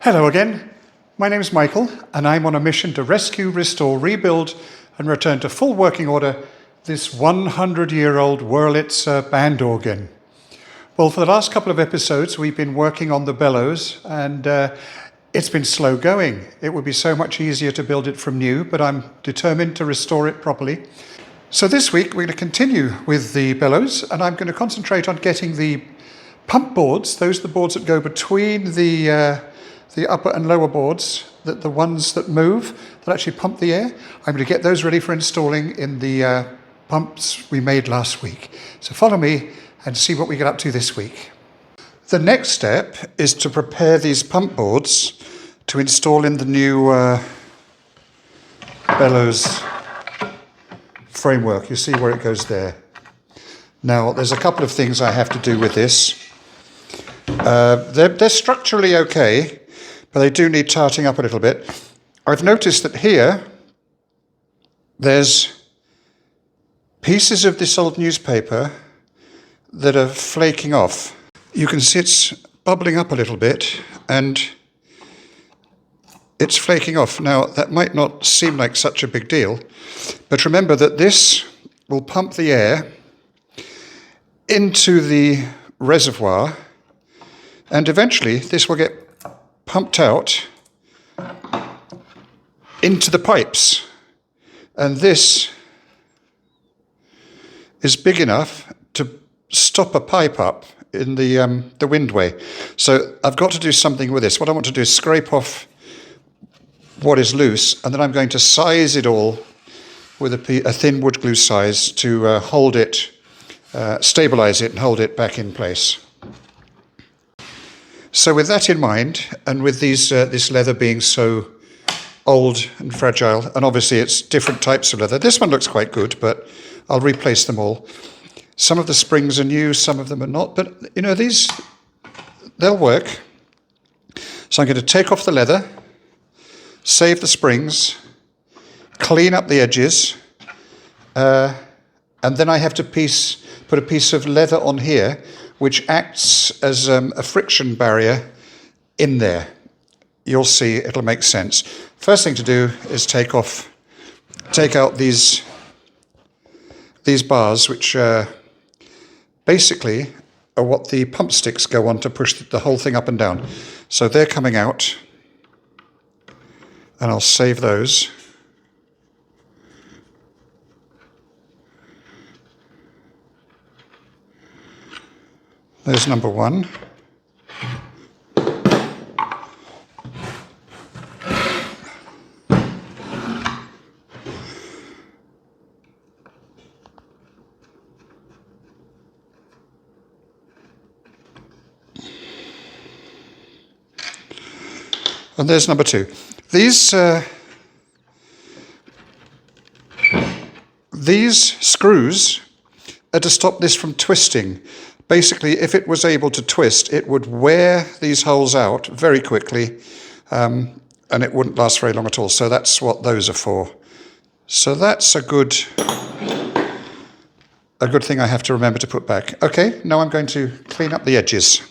Hello again, my name is Michael and I'm on a mission to rescue, restore, rebuild and return to full working order this 100-year-old Wurlitzer band organ. Well, for the last couple of episodes we've been working on the bellows and it's been slow going. It would be so much easier to build it from new, but I'm determined to restore it properly. So this week we're going to continue with the bellows and I'm going to concentrate on getting the pump boards, those are the boards that go between the upper and lower boards, the ones that move, that actually pump the air. I'm going to get those ready for installing in the pumps we made last week. So follow me and see what we get up to this week. The next step is to prepare these pump boards to install in the new bellows framework. You see where it goes there. Now, there's a couple of things I have to do with this. They're structurally okay, but they do need tarting up a little bit. I've noticed that here, there's pieces of this old newspaper that are flaking off. You can see it's bubbling up a little bit, and it's flaking off. Now, that might not seem like such a big deal, but remember that this will pump the air into the reservoir, and eventually this will get pumped out into the pipes. And this is big enough to stop a pipe up in the windway. So I've got to do something with this. What I want to do is scrape off what is loose, and then I'm going to size it all with a thin wood glue size to hold it, stabilize it and hold it back in place. So with that in mind, and with this leather being so old and fragile, and obviously it's different types of leather. This one looks quite good, but I'll replace them all. Some of the springs are new, some of them are not, but you know, they'll work. So I'm going to take off the leather, save the springs, clean up the edges, and then I have to put a piece of leather on here which acts as a friction barrier in there. You'll see, it'll make sense. First thing to do is take out these bars, which basically are what the pump sticks go on to push the whole thing up and down. So they're coming out, and I'll save those. There's number one. And there's number two. These screws are to stop this from twisting. Basically, if it was able to twist, it would wear these holes out very quickly, and it wouldn't last very long at all. So that's what those are for. So that's a good thing I have to remember to put back. Okay, now I'm going to clean up the edges.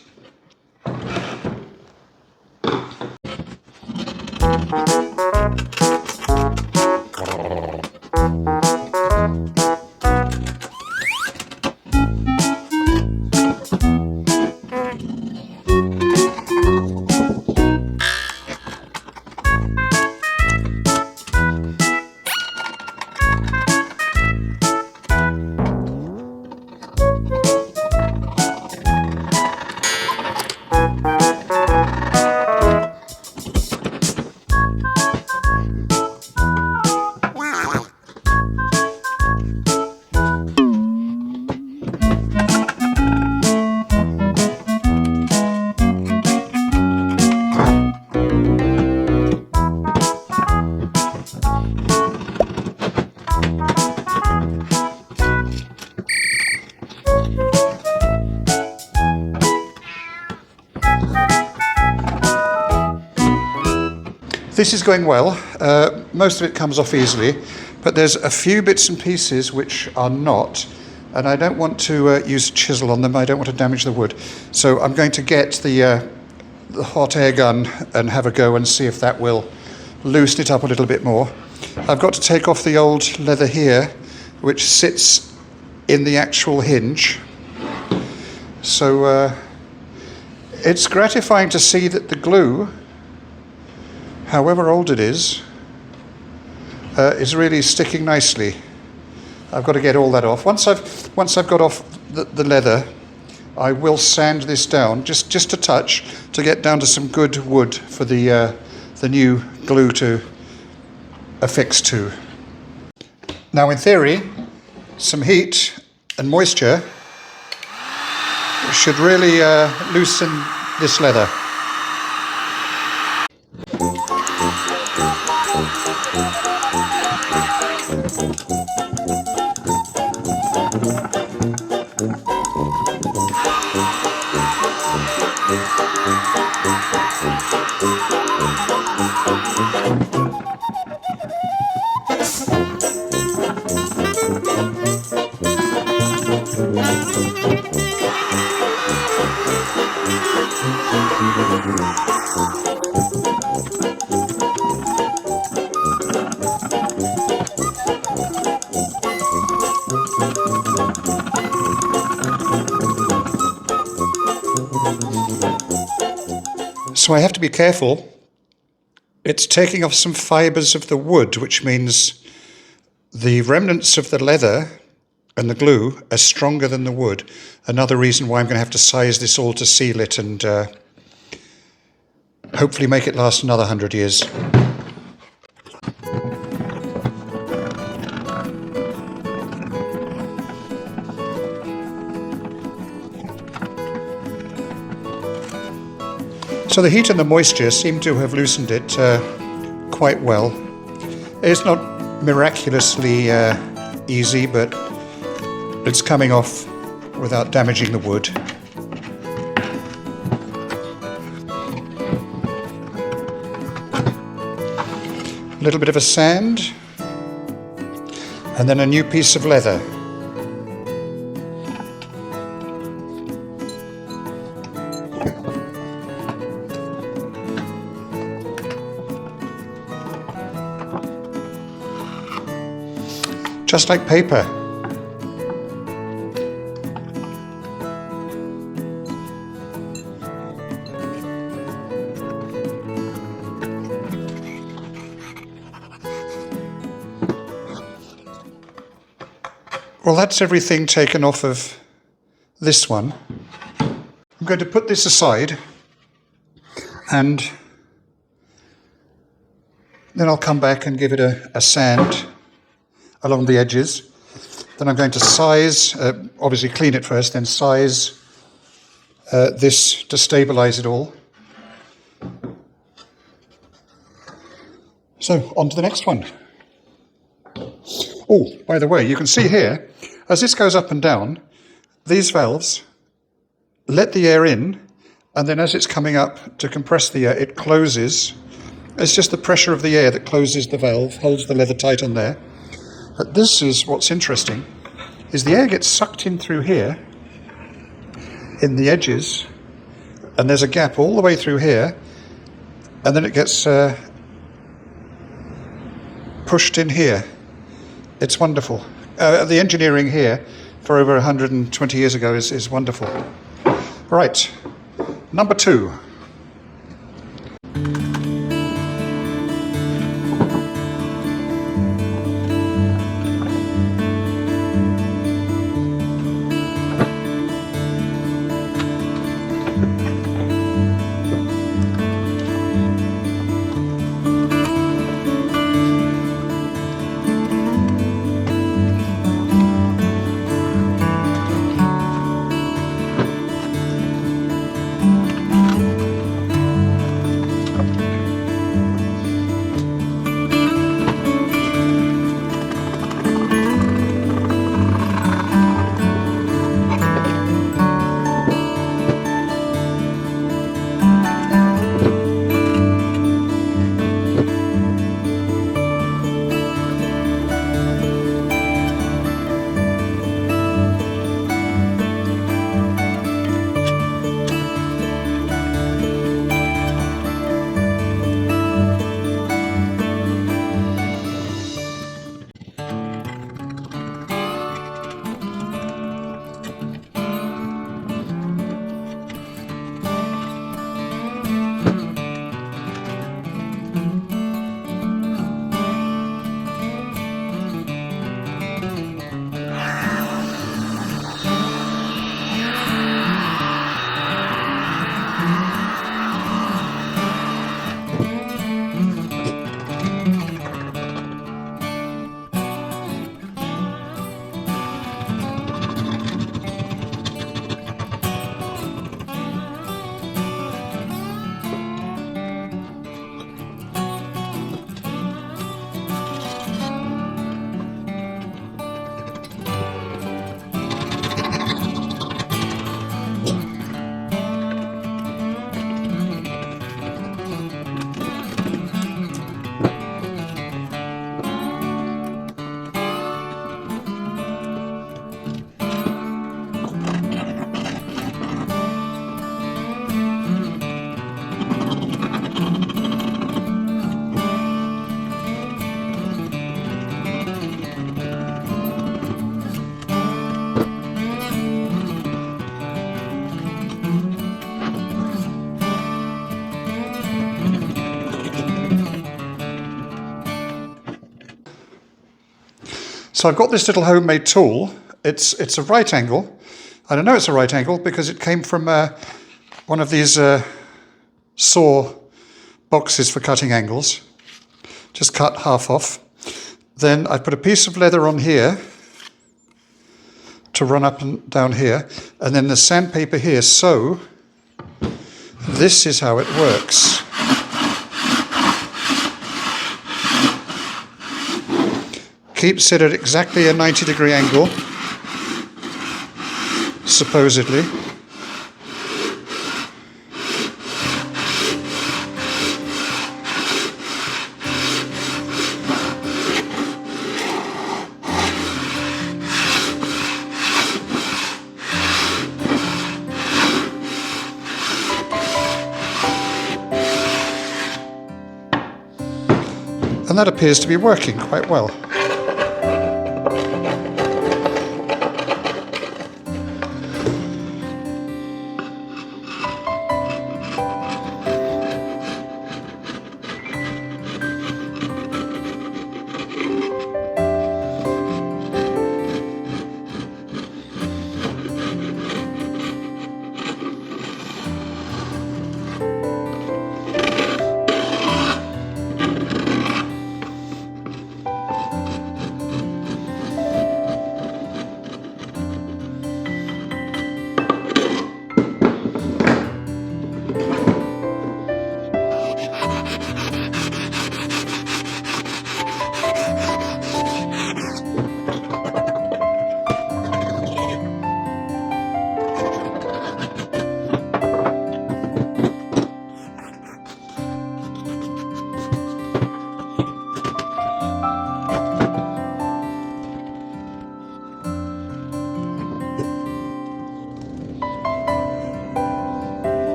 This is going well. Most of it comes off easily, but there's a few bits and pieces which are not, and I don't want to use a chisel on them. I don't want to damage the wood. So I'm going to get the hot air gun and have a go and see if that will loosen it up a little bit more. I've got to take off the old leather here, which sits in the actual hinge. So it's gratifying to see that the glue, however old it is really sticking nicely. I've got to get all that off. Once I've got off the leather, I will sand this down just a touch to get down to some good wood for the new glue to affix to. Now, in theory, some heat and moisture should really loosen this leather. So I have to be careful. It's taking off some fibres of the wood, which means the remnants of the leather and the glue are stronger than the wood. Another reason why I'm going to have to size this all to seal it and hopefully make it last another 100 years. So the heat and the moisture seem to have loosened it quite well. It's not miraculously easy, but it's coming off without damaging the wood. A little bit of a sand, and then a new piece of leather. Just like paper. Well, that's everything taken off of this one. I'm going to put this aside and then I'll come back and give it a sand along the edges. Then I'm going to size, obviously clean it first, then size this to stabilize it all. So on to the next one. Oh, by the way, you can see here, as this goes up and down, these valves let the air in, and then as it's coming up to compress the air, it closes. It's just the pressure of the air that closes the valve, holds the leather tight on there. But this is what's interesting, is the air gets sucked in through here, in the edges, and there's a gap all the way through here, and then it gets pushed in here. It's wonderful. The engineering here for over 120 years ago is wonderful. Right, number 2. So I've got this little homemade tool. It's a right angle. And I know it's a right angle because it came from one of these saw boxes for cutting angles. Just cut half off. Then I put a piece of leather on here to run up and down here, and then the sandpaper here. So this is how it works. Keeps it at exactly a 90-degree angle, supposedly. And that appears to be working quite well.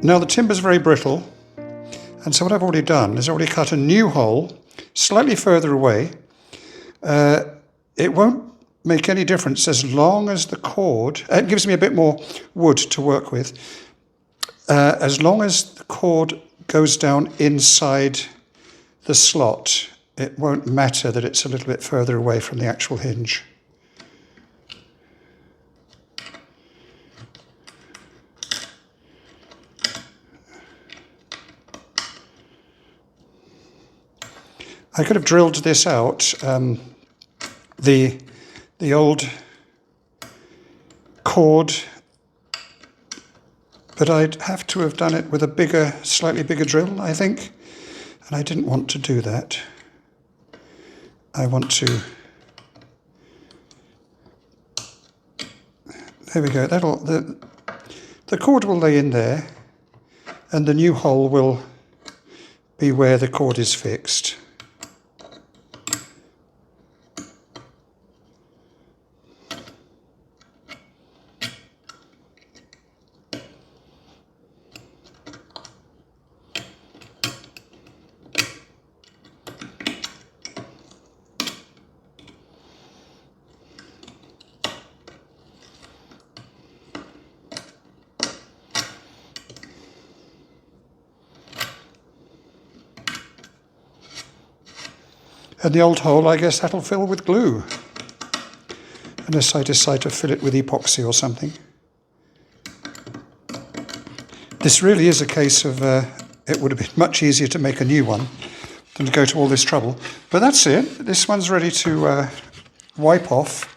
Now the timber's very brittle, and so what I've already done is already cut a new hole slightly further away. It won't make any difference as long as the cord, it gives me a bit more wood to work with, as long as the cord goes down inside the slot. It won't matter that it's a little bit further away from the actual hinge. I could have drilled this out, the old cord, but I'd have to have done it with a bigger, slightly bigger drill, I think, and I didn't want to do that. I want to, there we go, the cord will lay in there, and the new hole will be where the cord is fixed. And the old hole, I guess that'll fill with glue, unless I decide to fill it with epoxy or something. This really is a case of, it would have been much easier to make a new one than to go to all this trouble. But that's it. This one's ready to wipe off,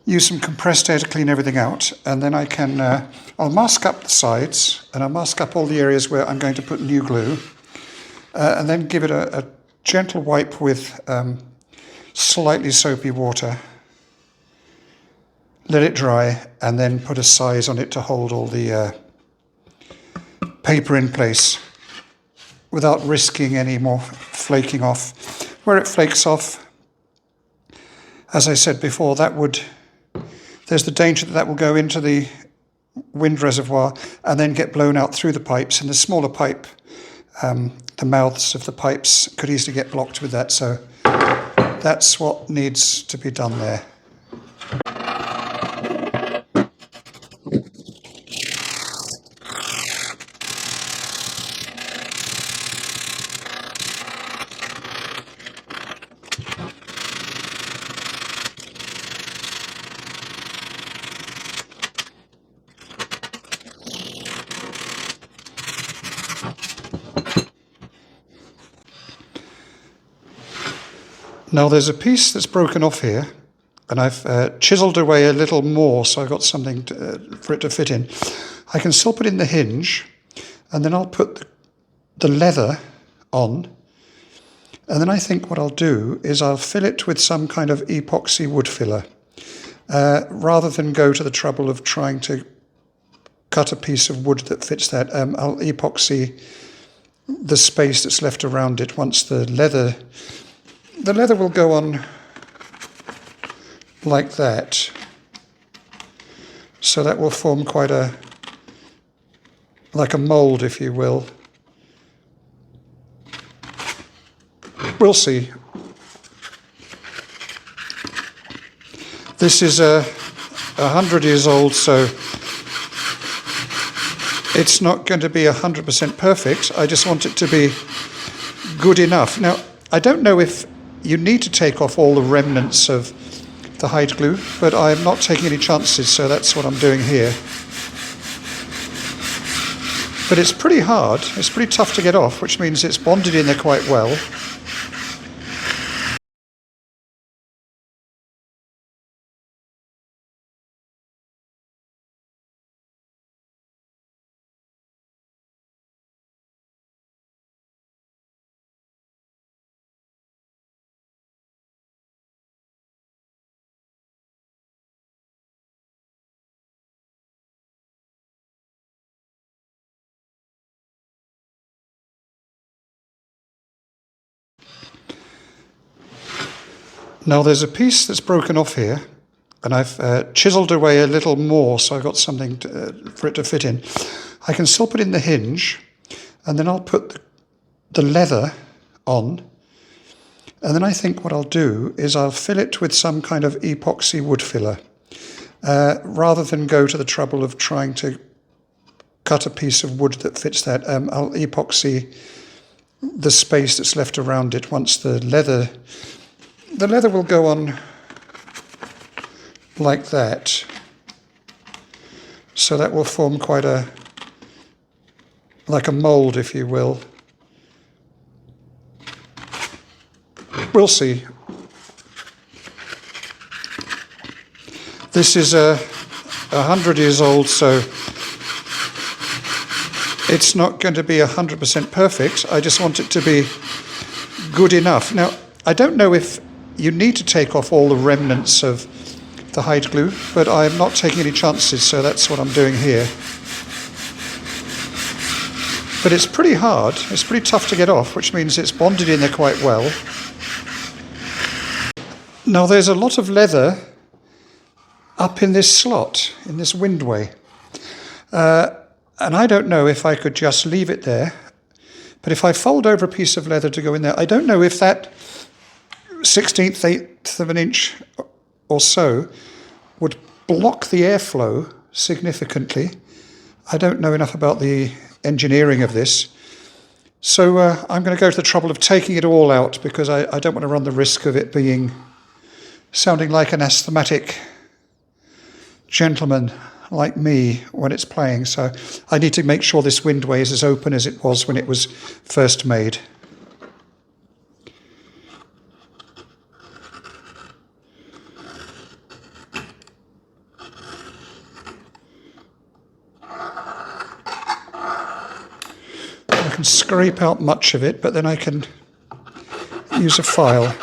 use some compressed air to clean everything out, and then I can, I'll mask up the sides, and I'll mask up all the areas where I'm going to put new glue, and then give it a gentle wipe with slightly soapy water. Let it dry, and then put a size on it to hold all the paper in place without risking any more flaking off. Where it flakes off, as I said before, there's the danger that will go into the wind reservoir and then get blown out through the pipes, and the smaller pipe, the mouths of the pipes could easily get blocked with that, so that's what needs to be done there. Now there's a piece that's broken off here, and I've chiselled away a little more so I've got something for it to fit in. I can still put in the hinge, and then I'll put the leather on, and then I think what I'll do is I'll fill it with some kind of epoxy wood filler, rather than go to the trouble of trying to cut a piece of wood that fits that. I'll epoxy the space that's left around it once the leather will go on like that, so that will form quite like a mould, if you will. We'll see. This is 100 years old, so it's not going to be 100% perfect. I just want it to be good enough. Now, I don't know if you need to take off all the remnants of the hide glue, but I'm not taking any chances, so that's what I'm doing here. But it's pretty hard, it's pretty tough to get off, which means it's bonded in there quite well. Now there's a piece that's broken off here, and I've chiselled away a little more so I've got something for it to fit in. I can still put in the hinge, and then I'll put the leather on, and then I think what I'll do is I'll fill it with some kind of epoxy wood filler, rather than go to the trouble of trying to cut a piece of wood that fits that. I'll epoxy the space that's left around it once the leather will go on like that. So that will form quite like a mould, if you will. We'll see. This is 100 years old, so it's not going to be 100% perfect. I just want it to be good enough. Now, I don't know if you need to take off all the remnants of the hide glue, but I'm not taking any chances, so that's what I'm doing here. But it's pretty hard. It's pretty tough to get off, which means it's bonded in there quite well. Now, there's a lot of leather up in this slot, in this windway. And I don't know if I could just leave it there, but if I fold over a piece of leather to go in there, I don't know if that 1/16th, 1/8 of an inch or so would block the airflow significantly. I don't know enough about the engineering of this. So I'm going to go to the trouble of taking it all out, because I don't want to run the risk of it sounding like an asthmatic gentleman like me when it's playing. So I need to make sure this windway is as open as it was when it was first made. I can scrape out much of it, but then I can use a file.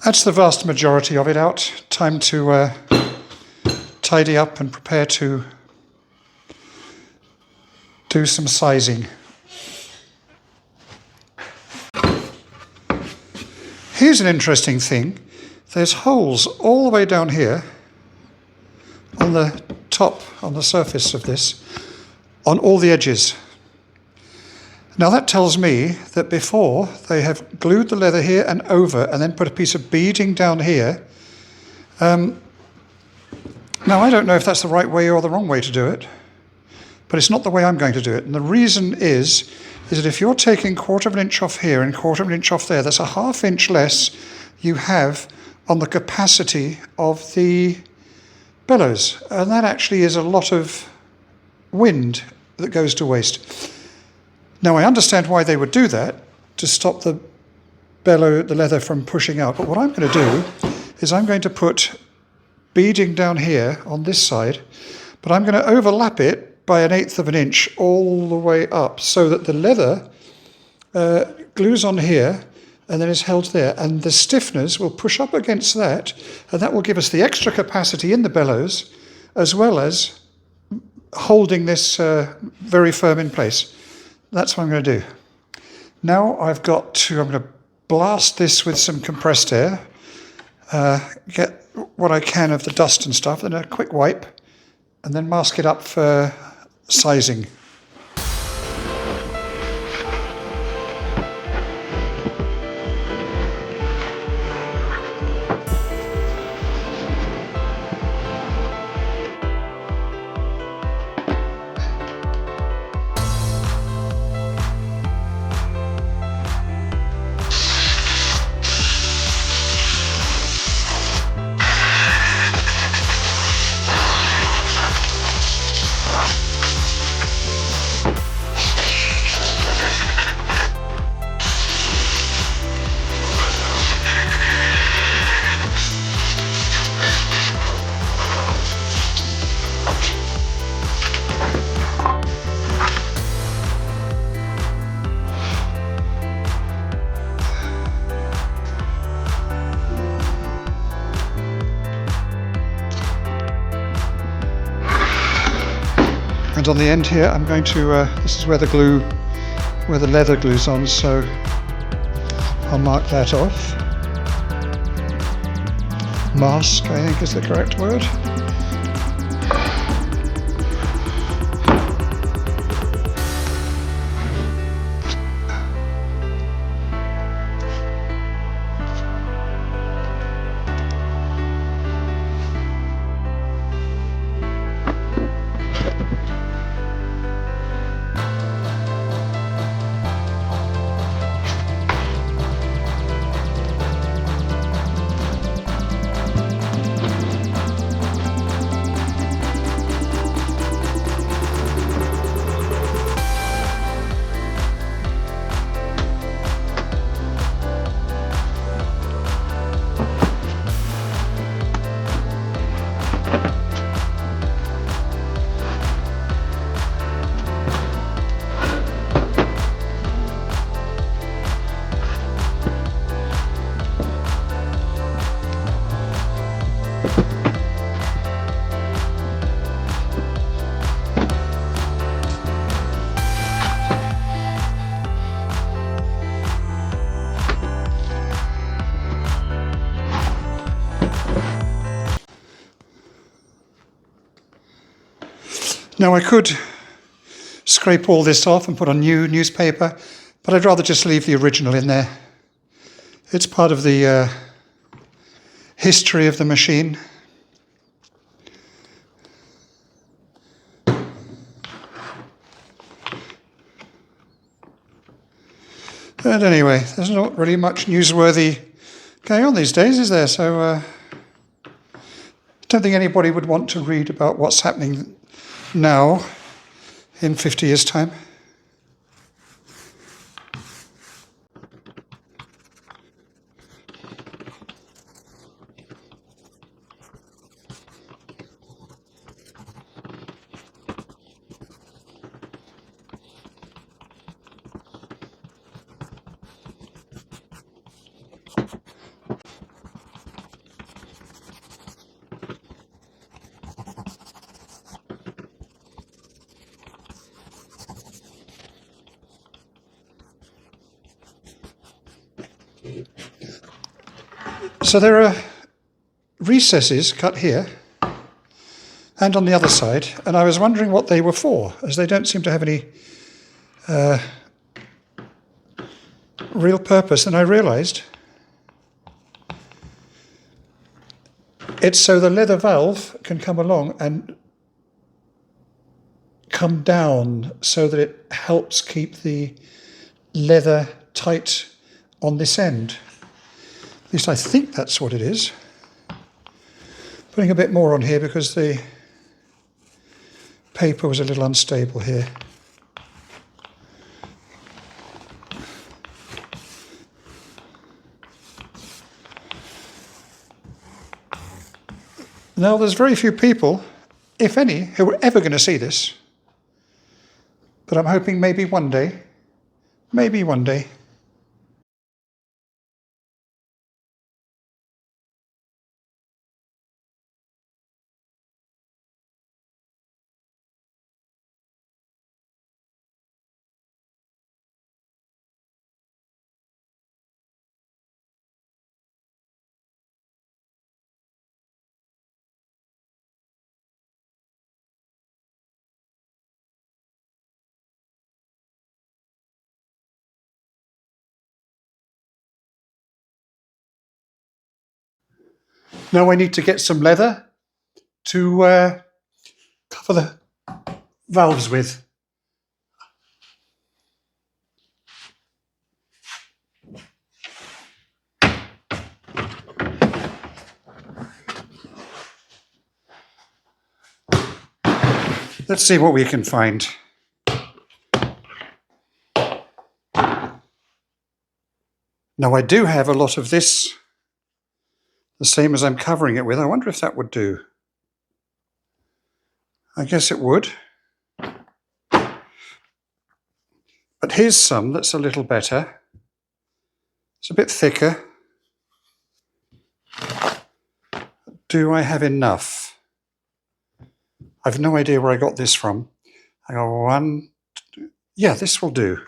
That's the vast majority of it out. Time to tidy up and prepare to do some sizing. Here's an interesting thing. There's holes all the way down here on the top, on the surface of this, on all the edges. Now that tells me that before they have glued the leather here and over and then put a piece of beading down here. Now I don't know if that's the right way or the wrong way to do it, but it's not the way I'm going to do it. And the reason is that if you're taking 1/4 of an inch off here and 1/4 of an inch off there, that's a 1/2 inch less you have on the capacity of the bellows. And that actually is a lot of wind that goes to waste. Now, I understand why they would do that, to stop the leather from pushing out. But what I'm going to do is I'm going to put beading down here on this side, but I'm going to overlap it by 1/8 of an inch all the way up, so that the leather glues on here and then is held there. And the stiffeners will push up against that, and that will give us the extra capacity in the bellows, as well as holding this very firm in place. That's what I'm going to do. Now I'm going to blast this with some compressed air, get what I can of the dust and stuff, then a quick wipe, and then mask it up for sizing. on the end here. I'm going to, this is where the leather glues on, so I'll mark that off. Mask, I think, is the correct word. Now I could scrape all this off and put on new newspaper, but I'd rather just leave the original in there. It's part of the history of the machine. But anyway, there's not really much newsworthy going on these days, is there? So I don't think anybody would want to read about what's happening now in 50 years' time. So there are recesses cut here and on the other side, and I was wondering what they were for, as they don't seem to have any real purpose. And I realised it's so the leather valve can come along and come down so that it helps keep the leather tight on this end. At least I think that's what it is. Putting a bit more on here because the paper was a little unstable here. Now, there's very few people, if any, who are ever going to see this. But I'm hoping maybe one day. Now I need to get some leather to cover the valves with. Let's see what we can find. Now I do have a lot of this, the same as I'm covering it with. I wonder if that would do. I guess it would. But here's some that's a little better. It's a bit thicker. Do I have enough? I've no idea where I got this from. I go one, yeah, this will do.